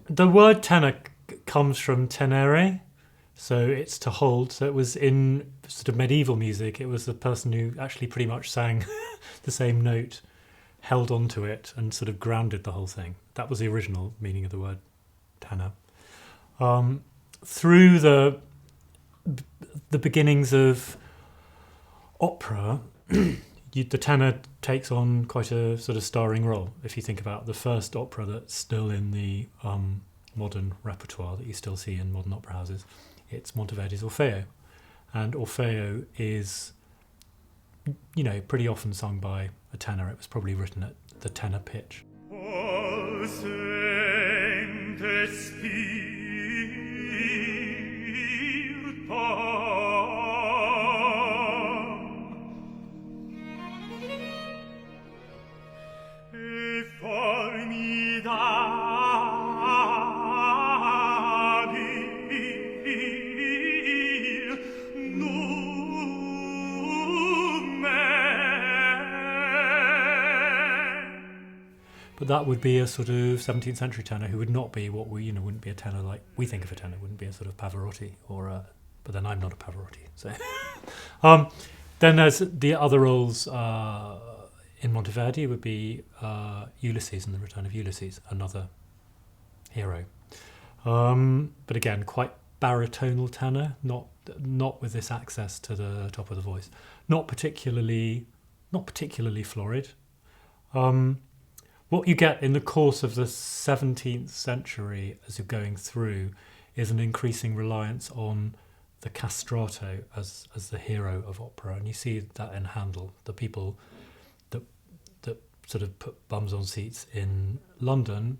The word tenor comes from tenere, so it's to hold. So it was in sort of medieval music, it was the person who actually pretty much sang the same note, held onto it and sort of grounded the whole thing. That was the original meaning of the word tenor. Through the beginnings of opera, the tenor takes on quite a sort of starring role. If you think about the first opera that's still in the modern repertoire that you still see in modern opera houses, it's Monteverdi's Orfeo. And Orfeo is, pretty often sung by a tenor. It was probably written at the tenor pitch. But that would be a sort of 17th century tenor who would not be what we, wouldn't be a tenor like we think of a tenor, wouldn't be a sort of Pavarotti but then I'm not a Pavarotti. So, then there's the other roles in Monteverdi would be Ulysses and the Return of Ulysses, another hero. But again, quite baritonal tenor, not with this access to the top of the voice, not particularly florid. What you get in the course of the 17th century as you're going through is an increasing reliance on the castrato as the hero of opera. And you see that in Handel. The people that sort of put bums on seats in London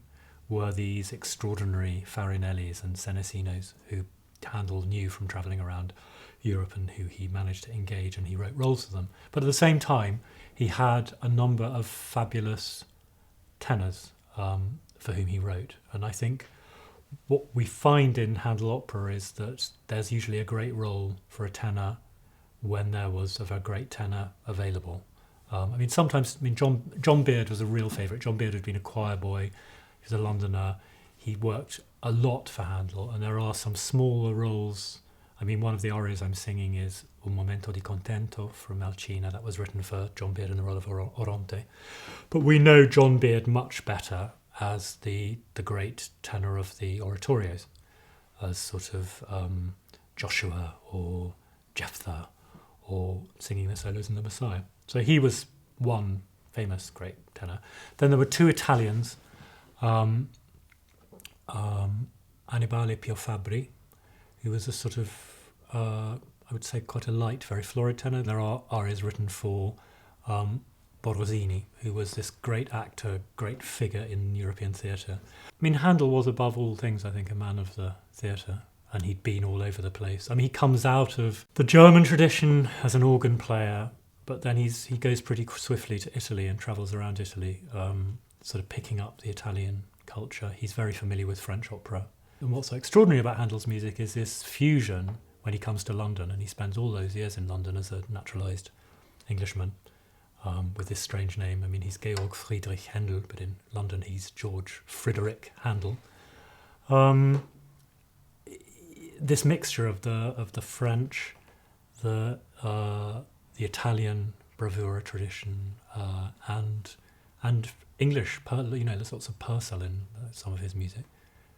were these extraordinary Farinellis and Senesinos who Handel knew from travelling around Europe and who he managed to engage, and he wrote roles for them. But at the same time, he had a number of fabulous tenors for whom he wrote. And I think what we find in Handel opera is that there's usually a great role for a tenor when there was a great tenor available. John Beard was a real favourite. John Beard had been a choir boy. He was a Londoner. He worked a lot for Handel, and there are some smaller roles. One of the arias I'm singing is Un momento di contento from Alcina. That was written for John Beard in the role of Orante. But we know John Beard much better as the great tenor of the oratorios, as sort of Joshua or Jephthah, or singing the solos in the Messiah. So he was one famous great tenor. Then there were two Italians, Annibale Piofabri, who was a sort of, I would say, quite a light, very florid tenor. There are arias written for Borrosini, who was this great actor, great figure in European theatre. Handel was above all things, I think, a man of the theatre, and he'd been all over the place. He comes out of the German tradition as an organ player, but then he goes pretty swiftly to Italy and travels around Italy, sort of picking up the Italian culture. He's very familiar with French opera. And what's so extraordinary about Handel's music is this fusion when he comes to London, and he spends all those years in London as a naturalised Englishman with this strange name. He's Georg Friedrich Handel, but in London he's George Frederick Handel. This mixture of the French, the Italian bravura tradition, and English, there's lots of Purcell in some of his music.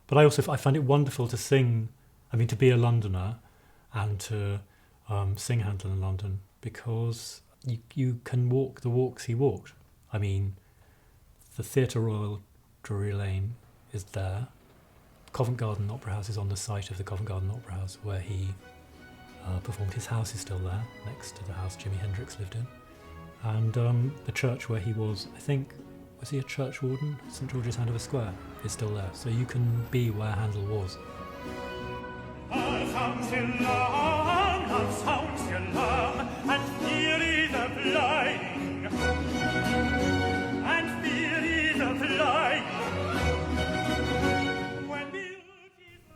But I find it wonderful to sing, to be a Londoner and to sing Handel in London, because you can walk the walks he walked. The Theatre Royal, Drury Lane, is there. Covent Garden Opera House is on the site of the Covent Garden Opera House where he performed. His house is still there, next to the house Jimi Hendrix lived in. And the church where he was, I think, was he a church warden? St George's Hanover Square is still there. So you can be where Handel was.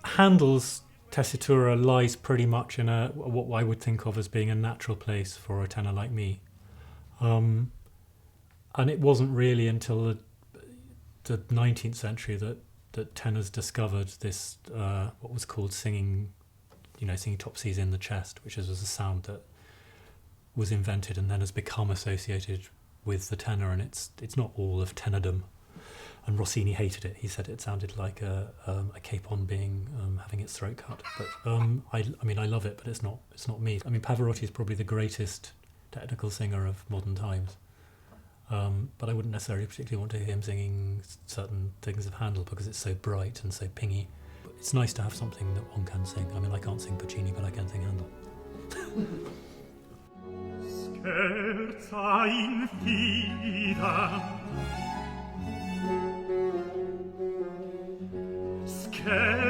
Handel's tessitura lies pretty much in what I would think of as being a natural place for a tenor like me. And it wasn't really until the 19th century that that tenors discovered this what was called singing top C's in the chest, which was a sound that was invented and then has become associated with the tenor, and it's not all of tenordom. And Rossini hated it. He said it sounded like a capon being having its throat cut. But I love it, but it's not me. I mean, Pavarotti is probably the greatest technical singer of modern times. But I wouldn't necessarily particularly want to hear him singing certain things of Handel because it's so bright and so pingy. But it's nice to have something that one can sing. I mean, I can't sing Puccini, but I can sing Handel. Scherza infida, scherza